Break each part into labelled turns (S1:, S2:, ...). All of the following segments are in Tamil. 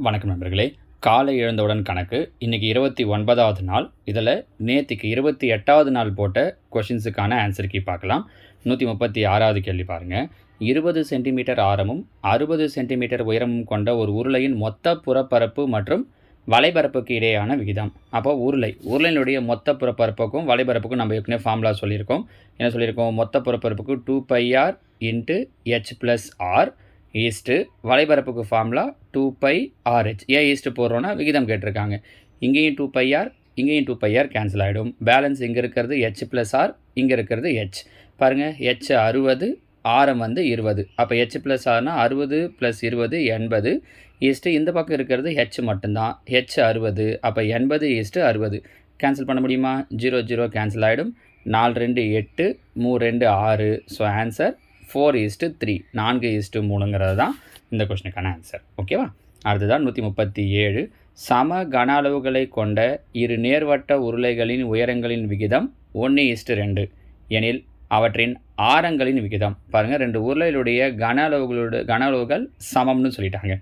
S1: வணக்கம் நண்பர்களே. காலை எழுந்தவுடன் கணக்கு இன்றைக்கி 29வது நாள். இதில் நேற்றுக்கு 28வது நாள் போட்ட கொஷின்ஸுக்கான ஆன்சர் கீ பார்க்கலாம். 136வது கேள்வி பாருங்கள். 20 சென்டிமீட்டர் ஆரமும் 60 சென்டிமீட்டர் உயரமும் கொண்ட ஒரு உருளையின் மொத்த புறப்பரப்பு மற்றும் வலைபரப்புக்கு இடையேயான விகிதம். அப்போ உருளையினுடைய மொத்த புறப்பரப்புக்கும் வலைபரப்புக்கும் நம்ம ஏற்கனவே ஃபார்முலா சொல்லியிருக்கோம். என்ன சொல்லியிருக்கோம்? மொத்த புறப்பரப்புக்கு 2πr × h+r east வலைபரப்புக்கு formula 2πrh. ஏன் ஈஸ்ட்டு போடுறோன்னா விகிதம் கேட்டிருக்காங்க. இங்கேயும் 2πr இங்கேயும் 2πr கேன்சல் ஆகிடும். பேலன்ஸ் இங்கே இருக்கிறது h+r, இங்கே இருக்கிறது h. பாருங்கள், h 60, ஆரம் 20. அப்போ h+rனா 60 + 20 80 ஈஸ்ட்டு இந்த பக்கம் இருக்கிறது h மட்டும்தான். h 60, அப்போ 80 ஈஸ்ட்டு 60 கேன்சல் பண்ண முடியுமா? 0 0 கேன்சல் ஆகிடும். 4 2 8, 3 2 6. ஸோ ஆன்சர் 4:3, 4:3ங்கிறது தான் இந்த கொஸ்டினுக்கான ஆன்சர். ஓகேவா? அடுத்ததான் 137. சம கன அளவுகளை கொண்ட இரு நேர்வட்ட உருளைகளின் உயரங்களின் விகிதம் 1:2 எனில் அவற்றின் ஆரங்களின் விகிதம். பாருங்கள், 2 உருளைகளுடைய கன அளவுகள் சமம்னு சொல்லிட்டாங்க.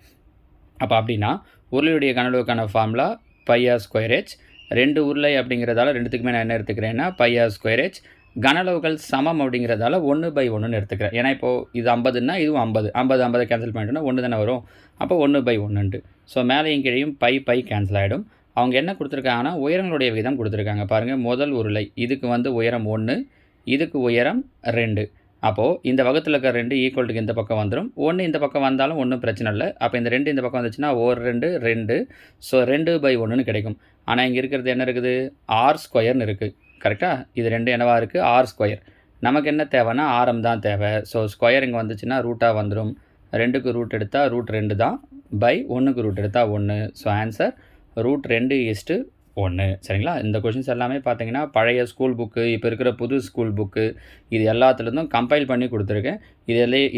S1: அப்போ அப்படின்னா உருளையுடைய கன அளவுக்கான ஃபார்முலா πr²h. 2 உருளை அப்படிங்கிறதால ரெண்டுத்துக்குமே நான் என்ன எடுத்துக்கிறேன்னா πr²h. கன அளவுகள் சமம் அப்படிங்கிறதால 1/1ன்னு எடுத்துக்கிறேன். ஏன்னா இப்போது இது 50ன்னா இதுவும் 50, 50 கேன்சல் பண்ணிட்டோன்னா 1 தானே வரும். அப்போ 1/1. ஸோ மேலேயும் கீழையும் பை கேன்சல் ஆகிடும். அவங்க என்ன கொடுத்துருக்காங்கன்னா உயரங்களுடைய விகிதம் கொடுத்துருக்காங்க. பாருங்கள், முதல் உருளை இதுக்கு உயரம் 1, இதுக்கு உயரம் 2. அப்போது இந்த வகுத்தில் இருக்கிற 2 ஈக்குவல்ட்டுக்கு இந்த பக்கம் வந்துடும். 1 இந்த பக்கம் வந்தாலும் ஒன்றும் பிரச்சனை இல்லை. அப்போ இந்த 2 இந்த பக்கம் வந்துச்சுன்னா 1 2 2. ஸோ 2/1ன்னு கிடைக்கும். ஆனால் இங்கே இருக்கிறது என்ன இருக்குது? r² இருக்குது. கரெக்டாக? இது 2 என்னவா இருக்குது? r². நமக்கு என்ன தேவைன்னா ஆரம் தான் தேவை. ஸோ ஸ்கொயர் இங்கே வந்துச்சுன்னா ரூட்டாக வந்துடும். 2க்கு ரூட் எடுத்தால் √2 தான், பை 1க்கு ரூட் எடுத்தால் 1. So answer √2:1. சரிங்களா? இந்த கொஷின்ஸ் எல்லாமே பார்த்தீங்கன்னா பழைய ஸ்கூல் புக்கு, இப்போ இருக்கிற புது ஸ்கூல் புக்கு, இது எல்லாத்துலேருந்தும் கம்பைல் பண்ணி கொடுத்துருக்கேன்.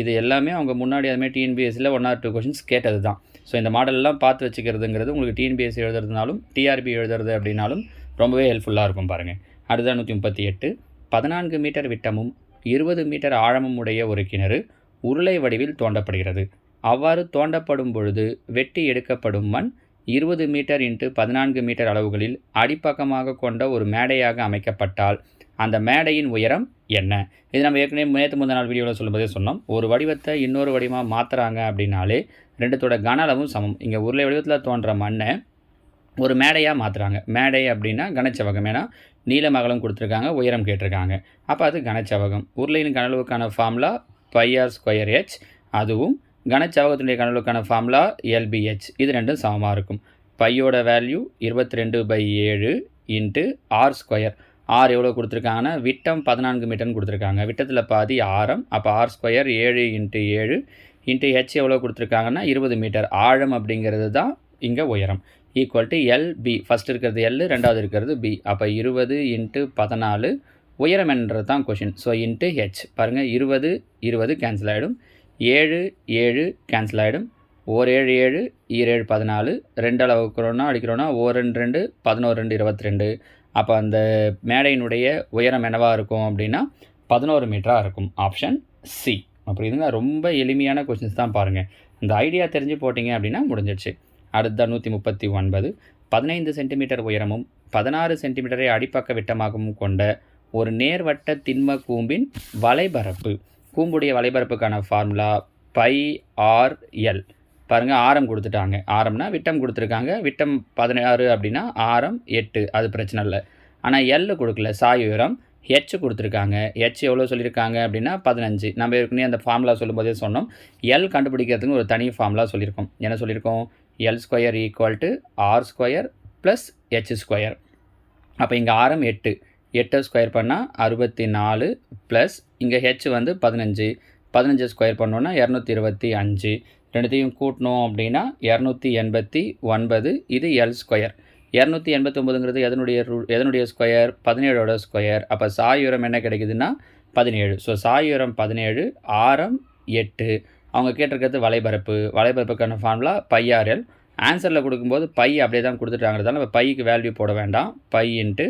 S1: இது எல்லாமே அவங்க முன்னாடி அதுமாதிரி டிஎன்பிஎஸ்சியில் 1 or 2 கொஷின்ஸ் கேட்டது தான். ஸோ இந்த மாடலெல்லாம் பார்த்து வச்சுக்கிறதுங்கிறது உங்களுக்கு டிஎன்பிஎஸ்சி எழுதுறதுனாலும் டிஆர்பி எழுதுறது அப்படின்னாலும் ரொம்பவே ஹெல்ப்ஃபுல்லாக இருக்கும். பாருங்கள், அடுத்த 138. 14 மீட்டர் விட்டமும் 20 மீட்டர் ஆழமும் உடைய ஒரு கிணறு உருளை வடிவில் தோண்டப்படுகிறது. அவ்வாறு தோண்டப்படும் பொழுது வெட்டி எடுக்கப்படும் மண் 20 மீட்டர் × 14 மீட்டர் அளவுகளில் அடிப்பக்கமாக கொண்ட ஒரு மேடையாக அமைக்கப்பட்டால் அந்த மேடையின் உயரம் என்ன? இது நம்ம ஏற்கனவே நேற்று முந்தின நாள் வீடியோவில் சொல்லும்போதே சொன்னோம். ஒரு வடிவத்தை இன்னொரு வடிவமாக மாற்றுறாங்க அப்படின்னாலே ரெண்டுத்தோட கன அளவும் சமம். இங்கே உருளை வடிவத்தில் தோன்ற மண்ணை ஒரு மேடையாக மாற்றுறாங்க. மேடை அப்படின்னா கனச்சவகம். ஏன்னா நீளம் அகலம் கொடுத்துருக்காங்க, உயரம் கேட்டிருக்காங்க. அப்போ அது கனச்சவகம். உருளையின் கனளவுக்கான ஃபார்முலா πr²h. அதுவும் கனச்சவகத்தினுடைய கனளவுக்கான ஃபார்முலா LBH. இது ரெண்டும் சமமாக இருக்கும். பையோட வேல்யூ 22/7 × r². ஆர் எவ்வளோ கொடுத்துருக்காங்கன்னா விட்டம் 14 மீட்டர்னு கொடுத்துருக்காங்க. விட்டத்தில் பாதி ஆரம். அப்போ r² 7 × 7 × h எவ்வளோ கொடுத்துருக்காங்கன்னா 20 மீட்டர். ஆழம் அப்படிங்கிறது தான் இங்கே உயரம். Equal to LB. ஃபஸ்ட் இருக்கிறது L, ரெண்டாவது இருக்கிறது B. அப்போ 20 × 14 உயரம் என்றது தான் கொஷின். So × h. பாருங்கள், 20 கேன்சல் ஆகிடும். 7 7 கேன்சல் ஆகிடும். 1 7 7 7 14. 2 அளவுக்குறோன்னா அடிக்கிறோன்னா 1 2 2 11 2 22. அப்போ அந்த மேடையினுடைய உயரம் என்னவாக இருக்கும் அப்படின்னா 11 மீட்டராக இருக்கும். Option C. அப்படி இதுங்க ரொம்ப எளிமையான கொஷின்ஸ் தான். பாருங்கள், இந்த ஐடியா தெரிஞ்சு போட்டிங்க அப்படின்னா முடிஞ்சிடுச்சு. அடுத்த 139. 15 சென்டிமீட்டர் உயரமும் 16 சென்டிமீட்டரை அடிப்பக்க விட்டமாகவும் கொண்ட ஒரு நேர்வட்ட திண்ம கூம்பின் வலைபரப்பு. கூம்புடைய வலைபரப்புக்கான ஃபார்முலா πrl. பாருங்கள், ஆரம் கொடுத்துட்டாங்க. ஆரம்னா விட்டம் கொடுத்துருக்காங்க. விட்டம் 16 அப்படின்னா ஆரம் 8. அது பிரச்சனை இல்லை. ஆனால் L கொடுக்கல, சாய் உயரம். h கொடுத்துருக்காங்க. h எவ்வளோ சொல்லியிருக்காங்க அப்படின்னா 15. நம்ம ஏற்கனவே அந்த ஃபார்முலா சொல்லும்போதே சொன்னோம். L கண்டுபிடிக்கிறதுக்கு ஒரு தனி ஃபார்முலா சொல்லியிருக்கோம். என்ன சொல்லியிருக்கோம்? L² = r² + h². அப்போ இங்கே ஆரம் 8. 8 ஸ்கொயர் பண்ணால் 64 ப்ளஸ் இங்கே h 15. 15 ஸ்கொயர் பண்ணோன்னா 225. ரெண்டுத்தையும் கூட்டணும் அப்படின்னா 289. இது L². 289ங்கிறது எதனுடைய ஸ்கொயர்? 17ஓட ஸ்கொயர். அப்போ சாய் உயரம் என்ன கிடைக்குதுன்னா 17. ஸோ சாய் உயரம் 17, ஆரம் 8. அவங்க கேட்டிருக்கிறது வலைபரப்புக்கான ஃபார்முலா πrl. ஆன்சரில் கொடுக்கும்போது அப்படியே தான் கொடுத்துட்டாங்கிறதால நம்ம பைக்கு வேல்யூ போட வேண்டாம். π ×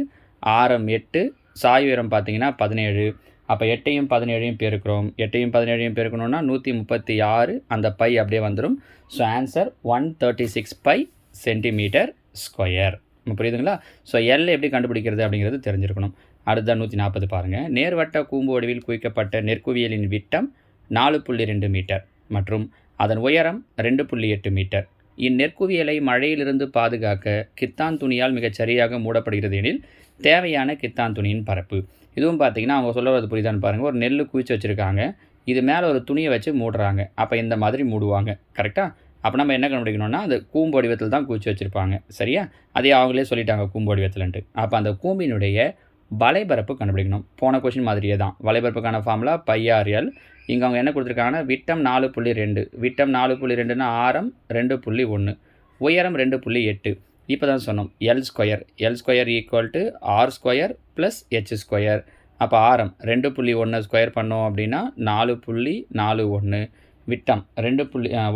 S1: ஆரம் 8, சாய் உயரம் பார்த்தீங்கன்னா 17. அப்போ 8ஐயும் 17ஐயும் பெருக்கிறோம். 8ஐயும் 17ஐயும் பெருக்கணும்னா 136, அந்த பை அப்படியே வந்துடும். So answer 136 pi centimetre square. புரியுதுங்களா? ஸோ எல் எப்படி கண்டுபிடிக்கிறது அப்படிங்கிறது தெரிஞ்சிருக்கணும். அடுத்த 140 பாருங்கள். நேர்வட்ட கூம்பு வடிவில் குவிக்கப்பட்ட நெற்குவியலின் விட்டம் 4.2 மீட்டர் மற்றும் அதன் உயரம் 2.8 மீட்டர். இந்நெற்குவியலை மழையிலிருந்து பாதுகாக்க கித்தான் துணியால் மிகச் சரியாக மூடப்படுகிறது எனில் தேவையான கித்தான் துணியின் பரப்பு. இதுவும் பார்த்தீங்கன்னா அவங்க சொல்கிறது புரியுதான்னு பாருங்கள். ஒரு நெல் குவிச்சு வச்சுருக்காங்க, இது மேலே ஒரு துணியை வச்சு மூடுறாங்க. அப்போ இந்த மாதிரி மூடுவாங்க, கரெக்டாக? அப்போ நம்ம என்ன கண்டுபிடிக்கணும்னா அது கூம்பு வடிவத்தில் தான் குவிச்சு வச்சுருப்பாங்க, சரியா? அதே அவங்களே சொல்லிட்டாங்க கூம்பு வடிவத்தில்ன்ட்டு. அப்போ அந்த கூம்பினுடைய வலைபரப்பு கண்டுபிடிக்கணும். போன கொஷின் மாதிரியே தான். வலைபரப்புக்கான ஃபார்முலா πr/l. இங்கே அவங்க என்ன கொடுத்துருக்காங்கன்னா விட்டம் 4.2, விட்டம் 4.2னா ஆரம் 2.1, உயரம் 2.8. இப்போ தான் சொன்னோம் L square equal to R square plus H square. அப்போ ஆரம் 2.1 ஸ்கொயர் பண்ணோம் அப்படின்னா 4.41, விட்டம்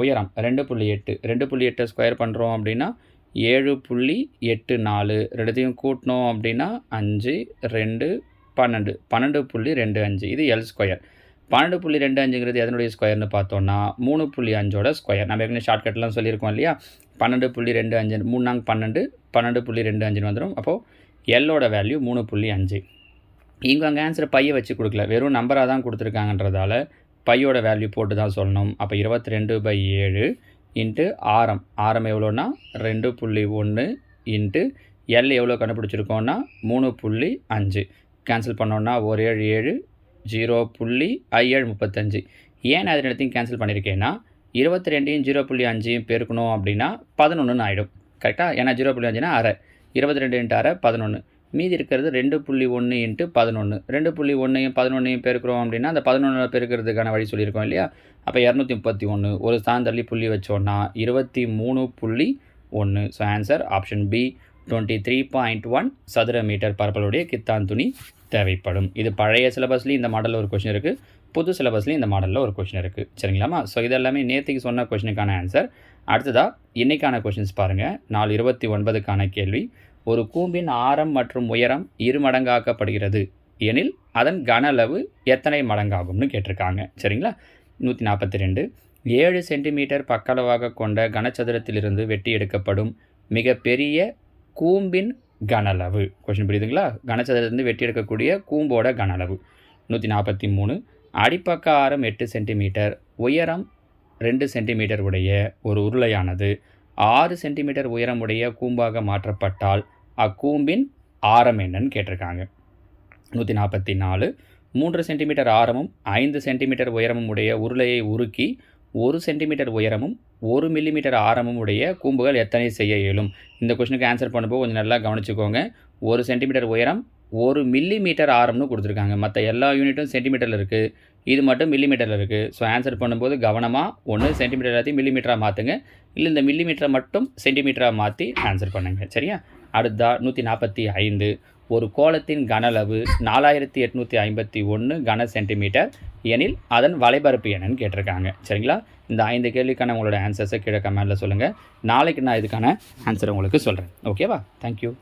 S1: உயரம் 2.8, 2.8 ஸ்கொயர் பண்ணுறோம் அப்படின்னா 7.84, ரெண்டுத்தையும் கூட்டினோம் அப்படின்னா 5, 2, 12, 12.25. இது எல் ஸ்கொயர். 12.25ங்கிறது எதனுடைய ஸ்கொயர்னு பார்த்தோன்னா 3.5ஓட ஸ்கொயர். நம்ம ஏற்கனவே ஷார்ட்கட்லாம் சொல்லியிருக்கோம் இல்லையா? 12.25 3 12, 12.25 வந்துடும். அப்போது எல்லோட வேல்யூ 3.5. இங்கே அங்கே ஆன்சர் பையை வச்சு கொடுக்கல, வெறும் நம்பராக தான் கொடுத்துருக்காங்கன்றதால பையோட வேல்யூ போட்டு தான் சொல்லணும். அப்போ 22/7 இன்ட்டு ஆரம் எவ்வளோன்னா 2.1 இன்ட்டு எல் எவ்வளோ கண்டுபிடிச்சிருக்கோன்னா 3.5. கேன்சல் பண்ணோன்னா 177 0.5735. ஏன் அது ரெண்டுத்தையும் கேன்சல் பண்ணியிருக்கேன்னா 22ஐயும் 0.5ஐயும் பெருக்கணும் அப்படின்னா 11ன்னு ஆகிடும், கரெக்டாக? ஏன்னா 0.5னா அரை, 22 இன்ட்டு அரை 11. மீதி இருக்கிறது 2.1 இன்ட்டு 11. 2.1ஐயும் 11ஐயும் பெருக்கிறோம் அப்படின்னா அந்த 11 பெருக்கிறதுக்கான வழி சொல்லியிருக்கோம் இல்லையா? அப்போ 231. ஒரு ஸ்தானம் தள்ளி புள்ளி வச்சோன்னா 23.1. ஸோ ஆன்சர் ஆப்ஷன் பி 23.1 சதுர மீட்டர் பரப்பளுடைய கித்தான் துணி தேவைப்படும். இது பழைய சிலபஸ்லேயும் இந்த மாடலில் ஒரு கொஷின் இருக்குது, புது சிலபஸ்லேயும் இந்த மாடலில் ஒரு கொஷின் இருக்குது, சரிங்களாமா? ஸோ இதெல்லாமே நேற்றுக்கு சொன்ன கொஷினுக்கான ஆன்சர். அடுத்ததாக இன்றைக்கான கொஷின்ஸ் பாருங்கள். 4/29க்கான கேள்வி. ஒரு கூம்பின் ஆரம் மற்றும் உயரம் 2 மடங்காக்கப்படுகிறது எனில் அதன் கன அளவு எத்தனை மடங்காகும்னு கேட்டிருக்காங்க, சரிங்களா? 142. 7 சென்டிமீட்டர் பக்களவாக கொண்ட கனச்சதுரத்திலிருந்து வெட்டி எடுக்கப்படும் மிகப்பெரிய கூம்பின் கனளவு. கொஷின் புரியுதுங்களா? கனச்சதுரத்திலிருந்து வெட்டி எடுக்கக்கூடிய கூம்போட கனளவு. 143. அடிப்பக்க ஆரம் 8 சென்டிமீட்டர், உயரம் 2 சென்டிமீட்டர் உடைய ஒரு உருளையானது 6 சென்டிமீட்டர் உயரம் உடைய கூம்பாக மாற்றப்பட்டால் அக்கூம்பின் ஆரம் என்னன்னு கேட்டிருக்காங்க. 144. 3 சென்டிமீட்டர் ஆரமும் 5 சென்டிமீட்டர் உயரமும் உடைய உருளையை உருக்கி 1 சென்டிமீட்டர் உயரமும் 1 மில்லிமீட்டர் ஆரமும் உடைய கூம்புகள் எத்தனை செய்ய இயலும்? இந்த கொஸ்டினுக்கு ஆன்சர் பண்ணும்போது கொஞ்சம் நல்லா கவனிச்சுக்கோங்க. 1 சென்டிமீட்டர் உயரம் 1 மில்லிமீட்டர் ஆரம்னு கொடுத்துருக்காங்க. மற்ற எல்லா யூனிட்டும் சென்டிமீட்டரில் இருக்குது, இது மட்டும் மில்லிமீட்டரில் இருக்குது. ஸோ ஆன்சர் பண்ணும்போது கவனமாக ஒன்று சென்டிமீட்டர் எல்லாத்தையும் மில்லிமீட்டராக மாற்றுங்க, இல்லை இந்த மில்லிமீட்டரை மட்டும் சென்டிமீட்டராக மாற்றி ஆன்சர் பண்ணுங்கள், சரியா? அடுத்தா 145. ஒரு கோளத்தின் கன அளவு 4851 கன சென்டிமீட்டர் எனில் அதன் வலைபரப்பு என்னன்னு கேட்டிருக்காங்க, சரிங்களா? இந்த 5 கேள்விக்கான உங்களோட ஆன்சர்ஸை கீழே கமெண்டில் சொல்லுங்கள். நாளைக்கு நான் இதுக்கான ஆன்சரை உங்களுக்கு சொல்கிறேன், ஓகேவா? தேங்க்யூ.